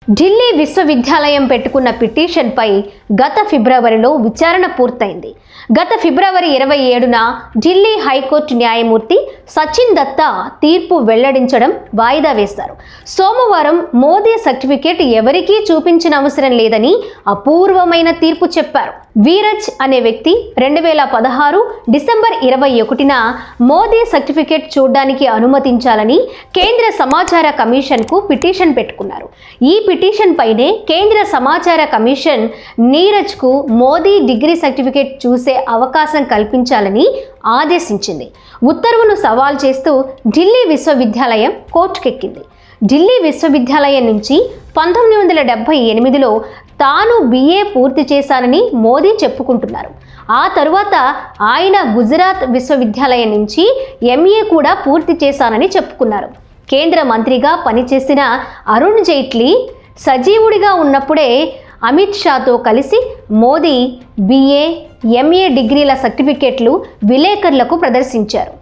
ఢిల్లీ విశ్వవిద్యాలయం పెట్టుకున్న పిటిషన్పై గత ఫిబ్రవరిలో విచారణ పూర్తయింది. గత ఫిబ్రవరి 27న ఢిల్లీ హైకోర్టు న్యాయమూర్తి సచిన్ దత్తా తీర్పు వెల్లడించడం వాయిదా వేశారు. సోమవారం మోదీ సర్టిఫికేట్ ఎవరికీ చూపించిన అవసరం లేదని అపూర్వమైన తీర్పు చెప్పారు. వీరజ్ అనే వ్యక్తి 2016 డిసెంబర్ 21న మోదీ సర్టిఫికేట్ చూడడానికి అనుమతించాలని కేంద్ర సమాచార కమిషన్కు పిటిషన్ పెట్టుకున్నారు. ఈ పిటిషన్ పైనే కేంద్ర సమాచార కమిషన్ నీరజ్కు మోదీ డిగ్రీ సర్టిఫికేట్ చూసే అవకాశం కల్పించాలని ఆదేశించింది. ఉత్తర్వును సవాల్ చేస్తూ ఢిల్లీ విశ్వవిద్యాలయం కోర్టుకెక్కింది. ఢిల్లీ విశ్వవిద్యాలయం నుంచి 1978లో తాను BA పూర్తి చేశానని మోదీ చెప్పుకుంటున్నారు. ఆ తరువాత ఆయన గుజరాత్ విశ్వవిద్యాలయం నుంచి MA కూడా పూర్తి చేశానని చెప్పుకున్నారు. కేంద్ర మంత్రిగా పనిచేసిన అరుణ్ జైట్లీ సజీవుడిగా ఉన్నప్పుడే అమిత్ షాతో కలిసి మోదీ BA, MA డిగ్రీల సర్టిఫికేట్లు విలేకరులకు ప్రదర్శించారు.